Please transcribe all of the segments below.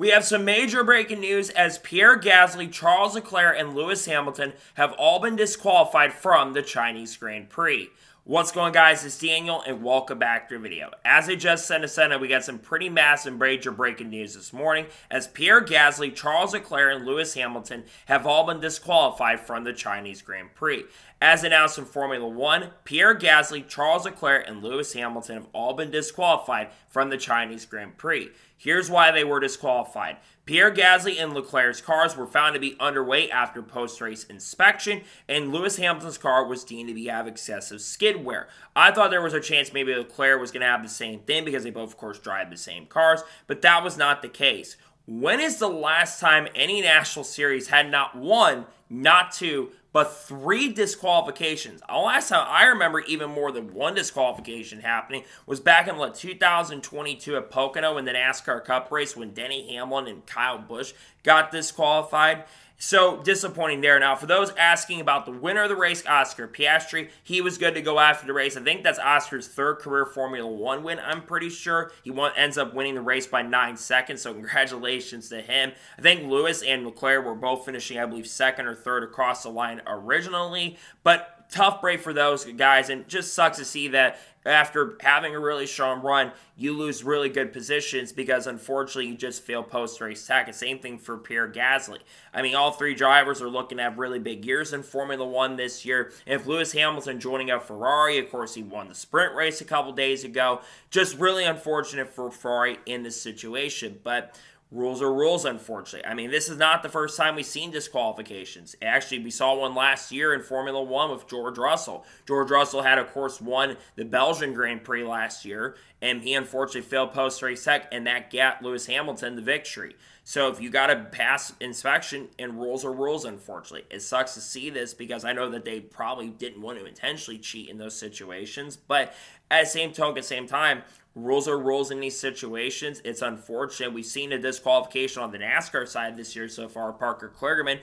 We have some major breaking news as Pierre Gasly, Charles Leclerc, and Lewis Hamilton have all been disqualified from the Chinese Grand Prix. What's going on, guys? It's Daniel and welcome back to the video. As I just said, we got some pretty massive major breaking news this morning as Pierre Gasly, Charles Leclerc, and Lewis Hamilton have all been disqualified from the Chinese Grand Prix. As announced in Formula 1, Pierre Gasly, Charles Leclerc, and Lewis Hamilton have all been disqualified from the Chinese Grand Prix. Here's why they were disqualified. Pierre Gasly and Leclerc's cars were found to be underweight after post-race inspection, and Lewis Hamilton's car was deemed to have excessive skid wear. I thought there was a chance maybe Leclerc was going to have the same thing because they both, of course, drive the same cars, but that was not the case. When is the last time any national series had not one, not two, but three disqualifications? The last time I remember even more than one disqualification happening was back in 2022 at Pocono in the NASCAR Cup race when Denny Hamlin and Kyle Busch got disqualified. So disappointing there. Now, for those asking about the winner of the race, Oscar Piastri, he was good to go after the race. I think that's Oscar's third career Formula 1 win, I'm pretty sure. He ends up winning the race by 9 seconds, so congratulations to him. I think Lewis and Leclerc were both finishing, I believe, second or third across the line originally, but tough break for those guys, and just sucks to see that after having a really strong run, you lose really good positions because, unfortunately, you just fail post-race tech. Same thing for Pierre Gasly. I mean, all three drivers are looking to have really big years in Formula 1 this year. If Lewis Hamilton joining up Ferrari, of course, he won the sprint race a couple days ago. Just really unfortunate for Ferrari in this situation, but rules are rules, unfortunately. I mean, this is not the first time we've seen disqualifications. Actually, we saw one last year in Formula 1 with George Russell. George Russell had, of course, won the Belgian Grand Prix last year, and he unfortunately failed post-race tech, and that got Lewis Hamilton the victory. So if you got to pass inspection, and rules are rules, unfortunately. It sucks to see this because I know that they probably didn't want to intentionally cheat in those situations, but at the same token, same time, rules are rules in these situations. It's unfortunate. We've seen a disqualification on the NASCAR side this year so far. Parker Kligerman,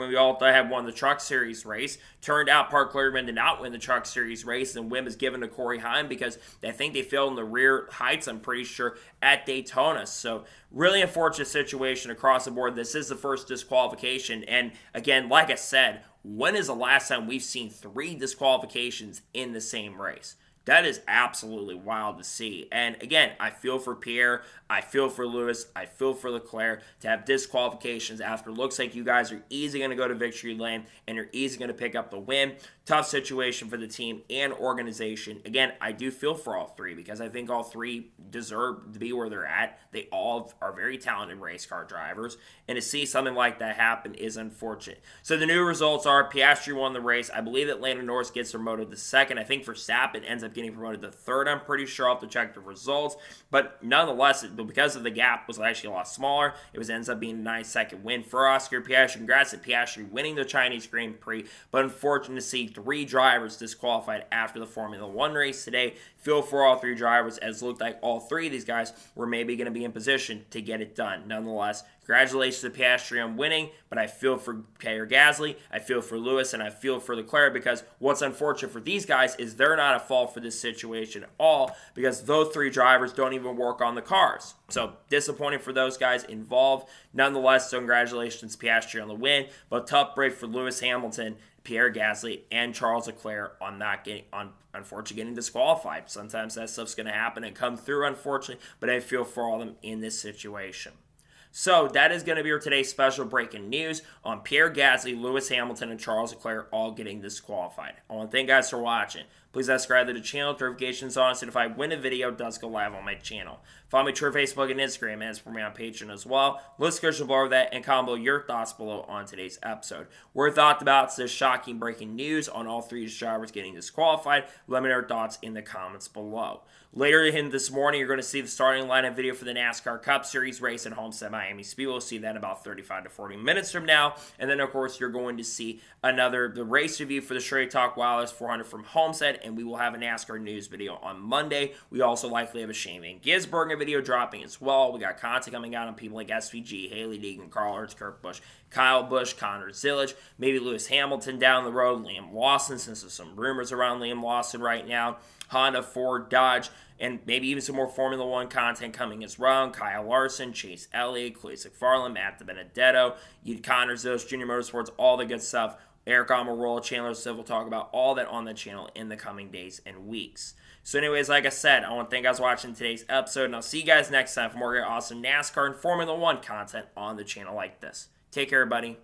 we all thought had won the Truck Series race. Turned out Parker Kligerman did not win the Truck Series race, and win was given to Corey Heim because I think they failed in the rear heights, I'm pretty sure, at Daytona. So really unfortunate situation across the board. This is the first disqualification, and again, like I said, when is the last time we've seen three disqualifications in the same race? That is absolutely wild to see. And again, I feel for Pierre, I feel for Lewis, I feel for Leclerc to have disqualifications after it looks like you guys are easily going to go to victory lane and you're easily going to pick up the win. Tough situation for the team and organization. Again, I do feel for all three because I think all three deserve to be where they're at. They all are very talented race car drivers, and to see something like that happen is unfortunate. So the new results are Piastri won the race. I believe that Lando Norris gets promoted to second. I think Verstappen ends up getting promoted to third. I'm pretty sure. I'll have to check the results, but nonetheless, because of the gap was actually a lot smaller, it ends up being a 9-second win for Oscar Piastri. Congrats to Piastri winning the Chinese Grand Prix, but unfortunate to see three drivers disqualified after the Formula 1 race today. Feel for all three drivers, as it looked like all three of these guys were maybe going to be in position to get it done. Nonetheless, congratulations to Piastri on winning, but I feel for Pierre Gasly, I feel for Lewis, and I feel for Leclerc because what's unfortunate for these guys is they're not at fault for this situation at all because those three drivers don't even work on the cars. So disappointing for those guys involved. Nonetheless, so congratulations Piastri on the win, but tough break for Lewis Hamilton, Pierre Gasly, and Charles Leclerc unfortunately getting disqualified. Sometimes that stuff's going to happen and come through, unfortunately, but I feel for all of them in this situation. So that is going to be our today's special breaking news on Pierre Gasly, Lewis Hamilton, and Charles Leclerc all getting disqualified. I want to thank you guys for watching. Please subscribe to the channel, notifications on, so if I win a video, it does go live on my channel. Follow me on Twitter, Facebook, and Instagram, and for me on Patreon as well. Description below that, and comment below your thoughts below on today's episode. We're thought about this shocking breaking news on all three drivers getting disqualified. Let me know your thoughts in the comments below. Later in this morning, you're going to see the starting lineup video for the NASCAR Cup Series race at Homestead Miami Speedway. We'll see that in about 35 to 40 minutes from now. And then, of course, you're going to see the race review for the Straight Talk Wireless 400 from Homestead and we will have a NASCAR news video on Monday. We also likely have a Shane Van Gisbergen video dropping as well. We got content coming out on people like SVG, Haley Deegan, Carl Hurts, Kurt Busch, Kyle Busch, Connor Zillage, maybe Lewis Hamilton down the road, Liam Lawson, since there's some rumors around Liam Lawson right now, Honda, Ford, Dodge, and maybe even some more Formula One content coming as well. Kyle Larson, Chase Elliott, Clayton McFarland, Matt DiBenedetto, Connor Zillage, Junior Motorsports, all the good stuff. Eric Almirola, Chandler Siv will talk about all that on the channel in the coming days and weeks. So anyways, like I said, I want to thank you guys for watching today's episode, and I'll see you guys next time for more awesome NASCAR and Formula One content on the channel like this. Take care, everybody.